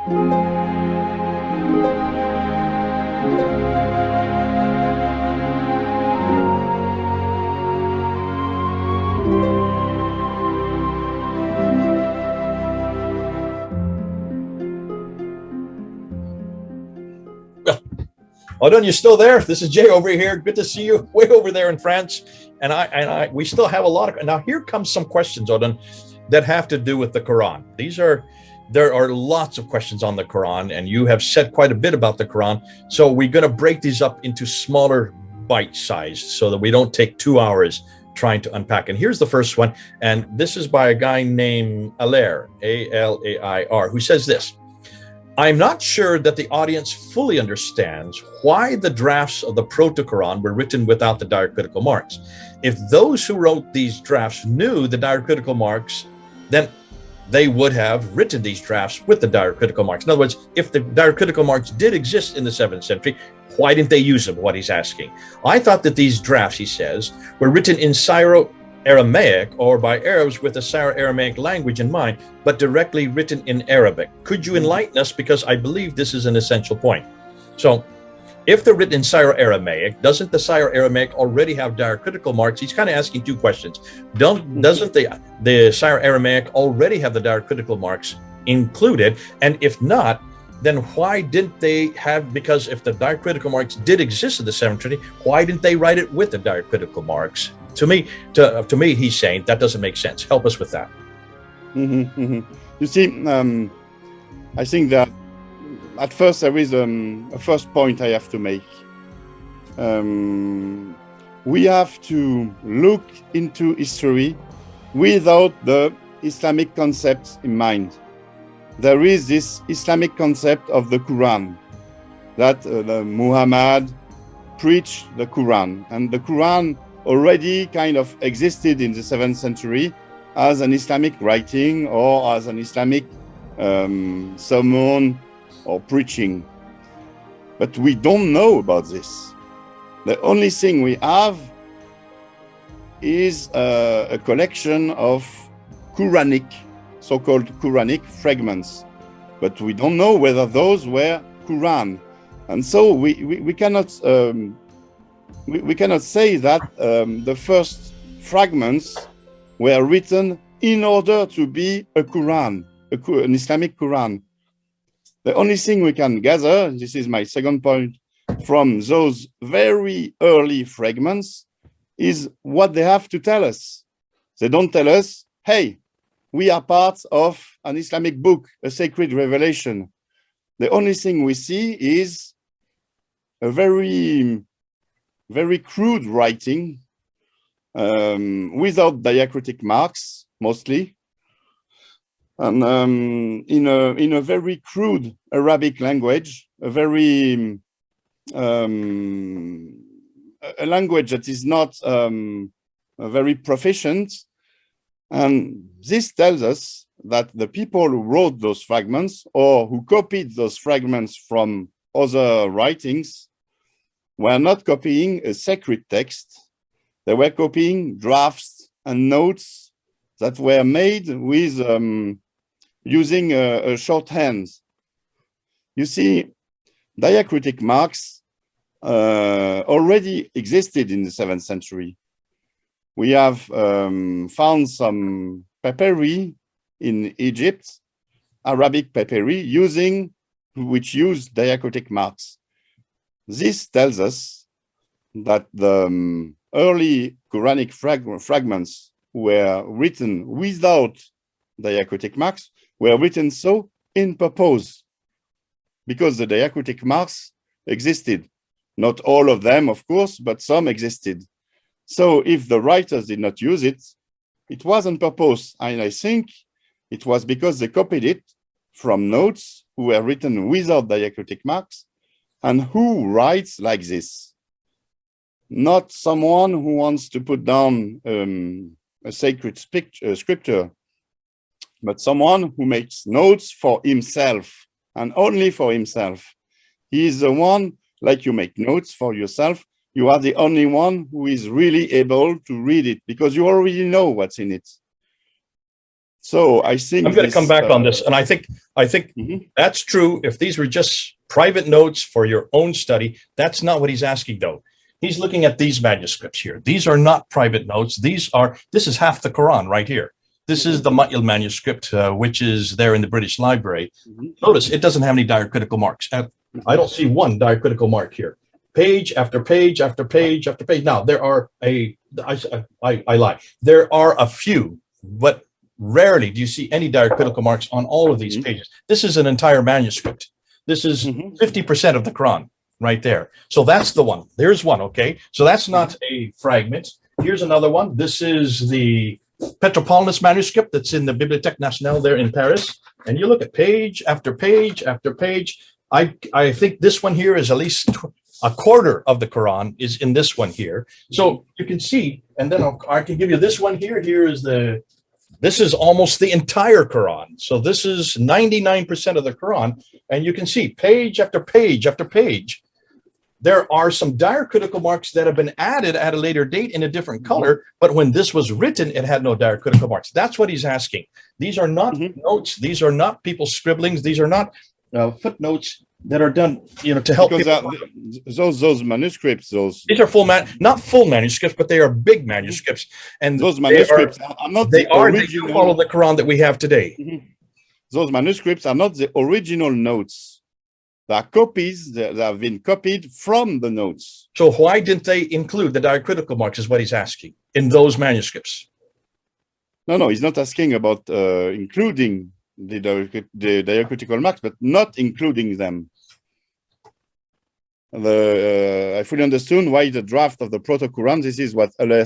Odon, you still there? This is Jay over here. Good to see you way over there in France. And we still have a lot of, now here comes some questions, Odon, that have to do with the Quran. There are lots of questions on the Quran, and you have said quite a bit about the Quran. So we're going to break these up into smaller bite size so that we don't take 2 hours trying to unpack. And here's the first one. And this is by a guy named Alair, A-L-A-I-R, who says this: I'm not sure that the audience fully understands why the drafts of the Proto-Quran were written without the diacritical marks. If those who wrote these drafts knew the diacritical marks, then they would have written these drafts with the diacritical marks. In other words, if the diacritical marks did exist in the 7th century, why didn't they use them? What he's asking. I thought that these drafts, he says, were written in Syro-Aramaic or by Arabs with the Syro-Aramaic language in mind, but directly written in Arabic. Could you enlighten us? Because I believe this is an essential point. So if they're written in Syro-Aramaic, doesn't the Syro-Aramaic already have diacritical marks? He's kind of asking two questions. Doesn't the Syro-Aramaic already have the diacritical marks included? And if not, then why didn't they have, because if the diacritical marks did exist in the 7th century, why didn't they write it with the diacritical marks? To me, he's saying that doesn't make sense. Help us with that. You see, I think that at first there is a first point I have to make. We have to look into history without the Islamic concepts in mind. There is this Islamic concept of the Quran, that Muhammad preached the Quran, and the Quran already kind of existed in the 7th century as an Islamic writing or as an Islamic sermon or preaching. But we don't know about this. The only thing we have is a collection of Quranic, so-called Quranic fragments. But we don't know whether those were Quran. And so we cannot say that the first fragments were written in order to be a Quran, an Islamic Quran. The only thing we can gather, this is my second point, from those very early fragments is what they have to tell us. They don't tell us, hey, we are part of an Islamic book, a sacred revelation. The only thing we see is a very crude writing without diacritic marks, mostly, and in a very crude Arabic language, a language that is not very proficient. And this tells us that the people who wrote those fragments or who copied those fragments from other writings were not copying a sacred text. They were copying drafts and notes that were made with using a shorthand. You see, diacritic marks already existed in the 7th century. We have found some papyri in Egypt, Arabic papyri, which use diacritic marks. This tells us that the early Quranic fragments were written without diacritic marks, were written so in purpose, because the diacritic marks existed. Not all of them, of course, but some existed. So if the writers did not use it, it was on purpose. And I think it was because they copied it from notes who were written without diacritic marks. And who writes like this? Not someone who wants to put down a sacred scripture, but someone who makes notes for himself and only for himself. He is the one, like you make notes for yourself, you are the only one who is really able to read it because you already know what's in it. So I think I'm going to come back on this, and I think Mhm. that's true. If these were just private notes for your own study, that's not what he's asking, though. He's looking at these manuscripts here. These are not private notes. This is half the Quran right here. This is the Ma'il manuscript, which is there in the British Library. Notice it doesn't have any diacritical marks. I don't see one diacritical mark here. Page after page after page after page. Now there are I lie. There are a few, but rarely do you see any diacritical marks on all of these pages. This is an entire manuscript. This is 50% of the Quran right there. So that's the one. There's one, okay? So that's not a fragment. Here's another one. This is the Petropolis manuscript that's in the Bibliothèque Nationale there in Paris. And you look at page after page after page. I think this one here is at least a quarter of the Quran is in this one here. So you can see, and then I can give you this one here. This is almost the entire Quran. So this is 99% of the Quran. And you can see page after page after page. There are some diacritical marks that have been added at a later date in a different color, but when this was written, it had no diacritical marks. That's what he's asking. These are not notes. These are not people's scribblings. These are not footnotes that are done, to help people. Those manuscripts, these are not full manuscripts, but they are big manuscripts, and those manuscripts are not the original. They follow the Quran that we have today. Those manuscripts are not the original notes. They are copies that have been copied from the notes. So why didn't they include the diacritical marks? Is what he's asking in those manuscripts. No, he's not asking about including the diacritical marks, but not including them. I fully understood why the draft of the Proto-Quran, this is what Allah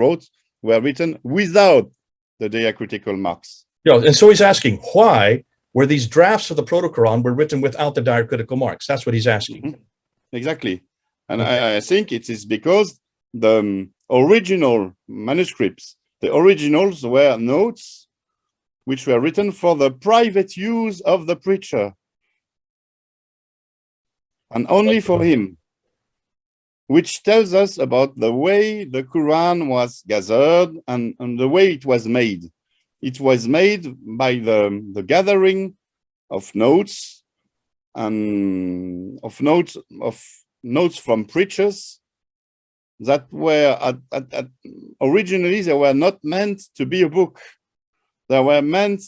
wrote, were written without the diacritical marks. And so he's asking why were these drafts of the Proto-Quran were written without the diacritical marks. That's what he's asking. Exactly. And I think it is because the original manuscripts, the originals were notes which were written for the private use of the preacher and only for him, which tells us about the way the Quran was gathered and the way it was made. It was made by the gathering of notes and of notes from preachers that were originally they were not meant to be a book. They were meant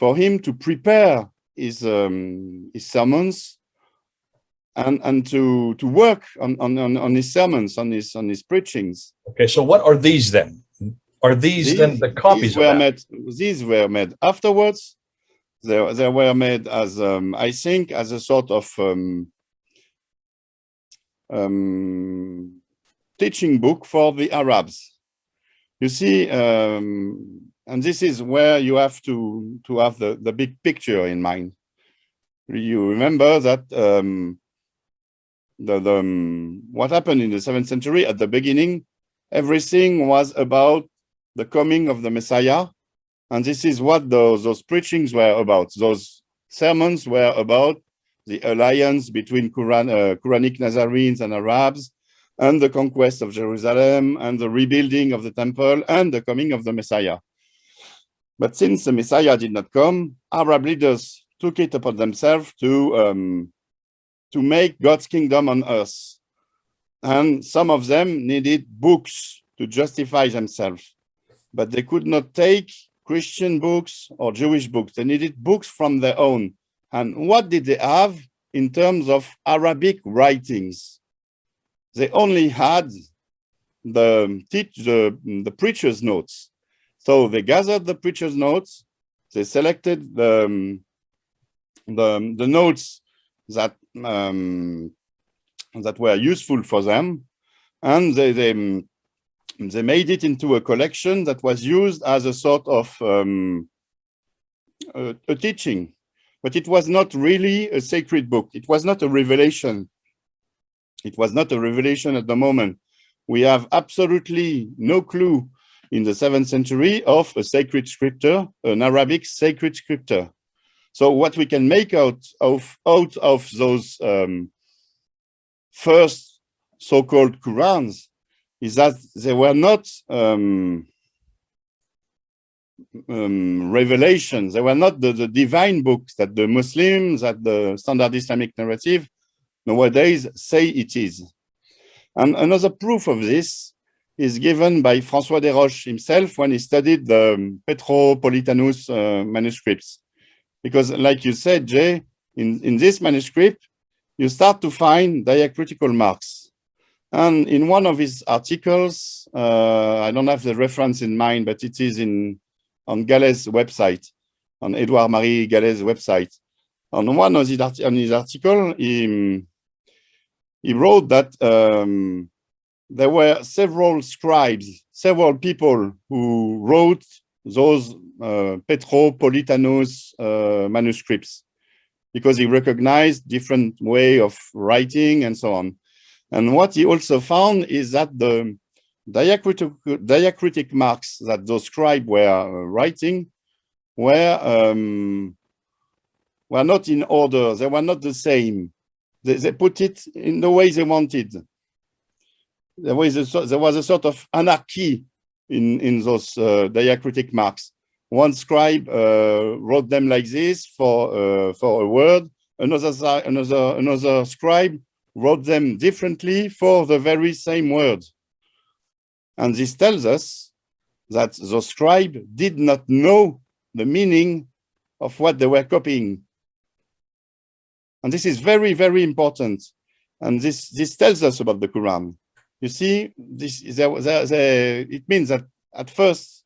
for him to prepare his sermons and to work on his sermons, on his preachings. Okay, so what are these then? Are these then the copies of that? These were made afterwards. They were made as I think as a sort of teaching book for the Arabs. You see, and this is where you have to have the big picture in mind. You remember that what happened in the 7th century at the beginning, everything was about the coming of the Messiah, and this is what those preachings were about. Those sermons were about the alliance between Quranic Nazarenes and Arabs, and the conquest of Jerusalem, and the rebuilding of the temple, and the coming of the Messiah. But since the Messiah did not come, Arab leaders took it upon themselves to make God's kingdom on earth. And some of them needed books to justify themselves. But they could not take Christian books or Jewish books. They needed books from their own. And what did they have in terms of Arabic writings? They only had the preacher's notes. So they gathered the preacher's notes. They selected the notes that were useful for them, and they made it into a collection that was used as a sort of a teaching. But it was not really a sacred book. It was not a revelation. It was not a revelation at the moment. We have absolutely no clue in the 7th century of a sacred scripture, an Arabic sacred scripture. So what we can make out of those first so-called Qurans is that they were not revelations. They were not the divine books that the Muslims, that the standard Islamic narrative nowadays say it is. And another proof of this is given by François Desroches himself when he studied the Petropolitanus manuscripts. Because like you said, Jay, in this manuscript, you start to find diacritical marks. And in one of his articles, I don't have the reference in mind, but it is on Gallet's website, on Edouard Marie Gallet's website. On one of his article, he wrote that there were several scribes, several people who wrote those Petropolitanus manuscripts, because he recognized different way of writing and so on. And what he also found is that the diacritic marks that those scribes were writing were not in order. They were not the same. They put it in the way they wanted. There was a sort of anarchy in those diacritic marks. One scribe wrote them like this for a word. Another scribe wrote them differently for the very same word. And this tells us that the scribe did not know the meaning of what they were copying. And this is very, very important. And this tells us about the Quran. You see, it means that at first,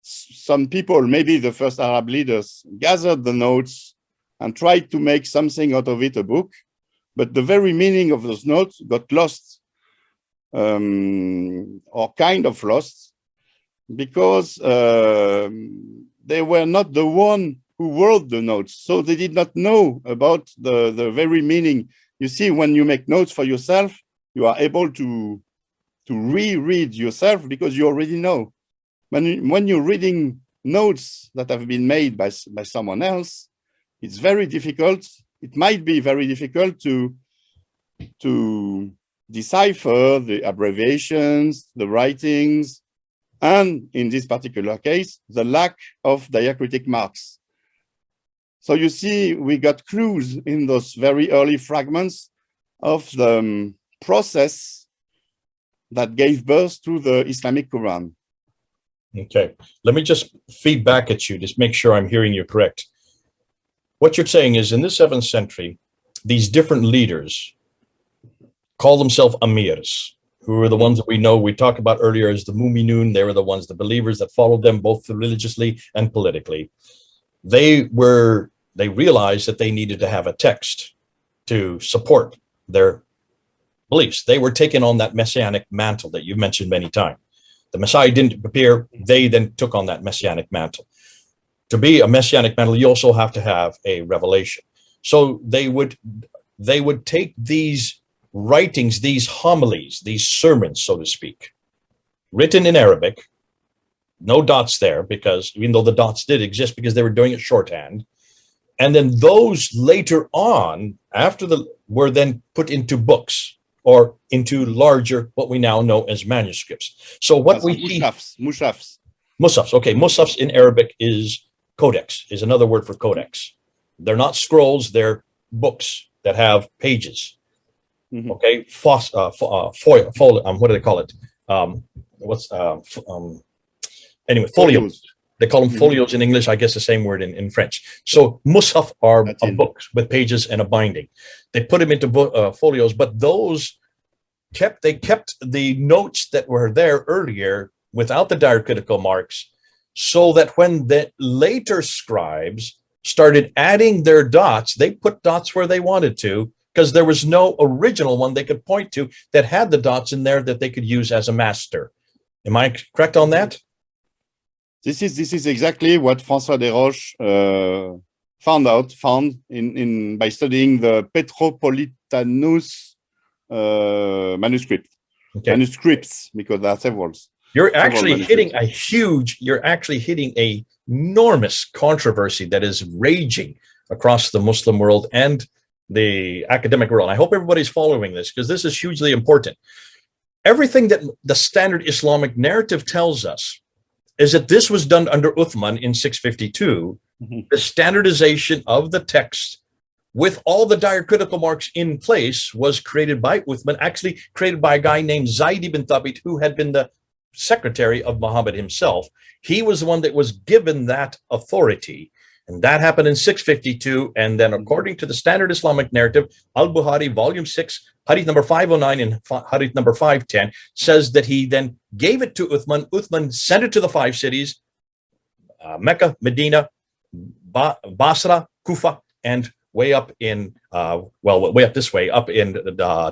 some people, maybe the first Arab leaders, gathered the notes and tried to make something out of it, a book, but the very meaning of those notes got lost, or kind of lost, because they were not the one who wrote the notes, so they did not know about the very meaning. You see, when you make notes for yourself, you are able to reread yourself because you already know. When you're reading notes that have been made by someone else, it's very difficult. It might be very difficult to decipher the abbreviations, the writings, and in this particular case, the lack of diacritic marks. So you see, we got clues in those very early fragments of the process that gave birth to the Islamic Quran. Okay, let me just feed back at you, just make sure I'm hearing you correct. What you're saying is in the 7th century, these different leaders call themselves amirs, who are the ones that we know, we talked about earlier as the mu'minun. They were the ones, the believers that followed them both religiously and politically. They realized that they needed to have a text to support their beliefs. They were taking on that messianic mantle that you've mentioned many times. The Messiah didn't appear, they then took on that messianic mantle. To be a messianic mantle, you also have to have a revelation. So they would take these writings, these homilies, these sermons, so to speak, written in Arabic, no dots there, because even though the dots did exist because they were doing it shorthand, and then those later on, were then put into books or into larger, what we now know as manuscripts. So what we see, Mushafs. Okay, Mushafs in Arabic is codex, is another word for codex. They're not scrolls, they're books that have pages. Mm-hmm. Okay, foil, what do they call it? Anyway, folios. They call them folios in English, I guess the same word in French. So mushaf are books with pages and a binding. They put them into folios, but those kept the notes that were there earlier without the diacritical marks, so that when the later scribes started adding their dots, they put dots where they wanted to, because there was no original one they could point to that had the dots in there that they could use as a master. Am I correct on that? This is exactly what François Desroches found by studying the Petropolitanus manuscripts, because there are several. You're actually hitting a enormous controversy that is raging across the Muslim world and the academic world. I hope everybody's following this, because this is hugely important. Everything that the standard Islamic narrative tells us, is that this was done under Uthman in 652. The standardization of the text with all the diacritical marks in place was created by Uthman, actually created by a guy named Zayd ibn Thabit, who had been the secretary of Muhammad himself. He was the one that was given that authority. And that happened in 652. And then according to the standard Islamic narrative, Al-Bukhari, volume 6, hadith number 509 and hadith number 510, says that he then gave it to Uthman. Uthman sent it to the 5 cities, Mecca, Medina, Basra, Kufa, and way up in, way up this way, up in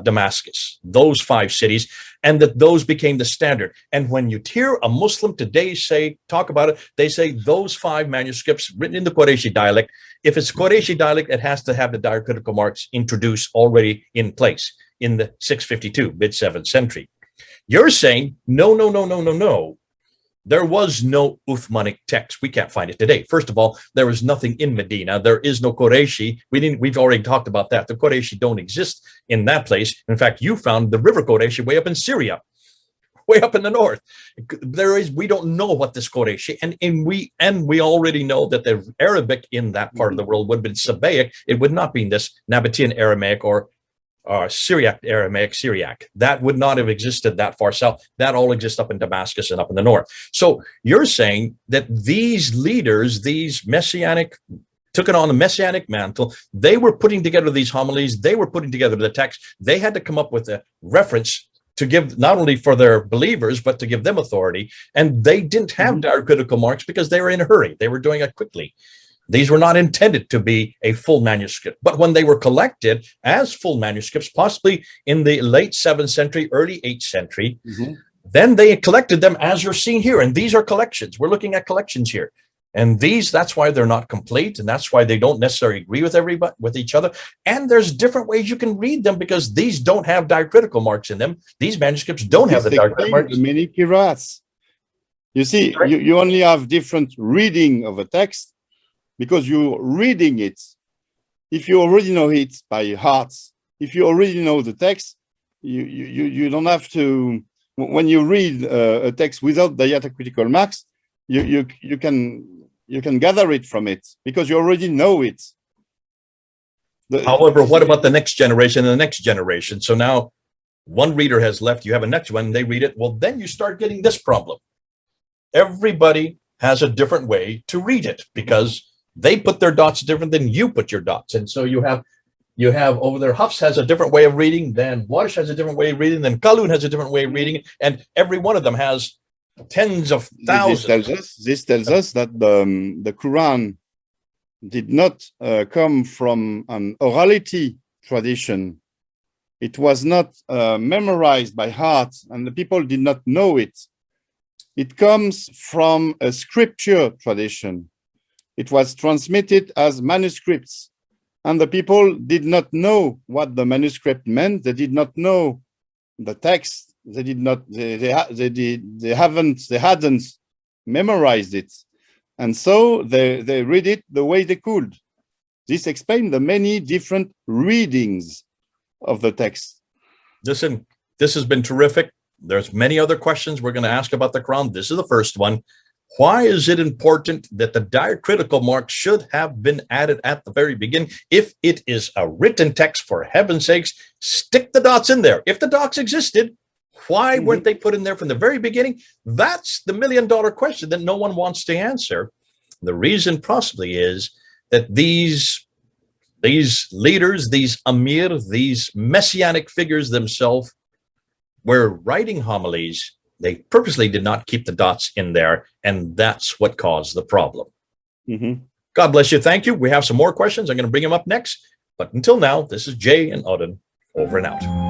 Damascus, those 5 cities, and that those became the standard. And when you hear a Muslim today talk about it, they say those 5 manuscripts written in the Qurayshi dialect, if it's Qurayshi dialect, it has to have the diacritical marks introduced already in place in the 652, mid-7th century. You're saying, no. There was no Uthmanic text. We can't find it today. First of all, there was nothing in Medina. There is no Qurayshi. We've already talked about that. The Qurayshi don't exist in that place. In fact, you found the river Qurayshi way up in Syria, way up in the north. We don't know what this Qurayshi, and we already know that the Arabic in that part of the world would have been Sabbaic. It would not be this Nabatean Aramaic or Syriac, Aramaic, Syriac. That would not have existed that far south. That all exists up in Damascus and up in the north. So you're saying that these leaders, these messianic, took it on the messianic mantle. They were putting together these homilies. They were putting together the text. They had to come up with a reference to give not only for their believers, but to give them authority. And they didn't have diacritical marks because they were in a hurry. They were doing it quickly. These were not intended to be a full manuscript, but when they were collected as full manuscripts, possibly in the late 7th century, early 8th century, then they collected them as you're seeing here. And these are collections. We're looking at collections here. And that's why they're not complete. And that's why they don't necessarily agree with everybody, with each other. And there's different ways you can read them because these don't have diacritical marks in them. These manuscripts don't have the diacritical marks. Many qira'ats. You see, you only have different reading of a text, because you're reading it. If you already know it by heart, if you already know the text, you don't have to. When you read a text without diacritical marks, you can gather it from it because you already know it. However, what about the next generation and the next generation? So now one reader has left, you have a next one, they read it. Well, then you start getting this problem. Everybody has a different way to read it because they put their dots different than you put your dots. And so you have over there, Hafs has a different way of reading, then Warsh has a different way of reading, then Qalun has a different way of reading, and every one of them has tens of thousands. This tells us that the Quran did not come from an orality tradition. It was not memorized by heart, and the people did not know it. It comes from a scripture tradition. It was transmitted as manuscripts, and the people did not know what the manuscript meant. They did not know the text. They did not. They hadn't memorized it, and so they read it the way they could. This explains the many different readings of the text. Listen, this has been terrific. There's many other questions we're going to ask about the Quran. This is the first one. Why is it important that the diacritical mark should have been added at the very beginning? If it is a written text, for heaven's sakes, stick the dots in there. If the dots existed, why weren't they put in there from the very beginning? That's the million-dollar question that no one wants to answer. The reason possibly is that these leaders, these amir, these messianic figures themselves were writing homilies. They purposely did not keep the dots in there, and that's what caused the problem. God bless you. Thank you. We have some more questions. I'm going to bring them up next. But until now, this is Jay and Odon, over and out.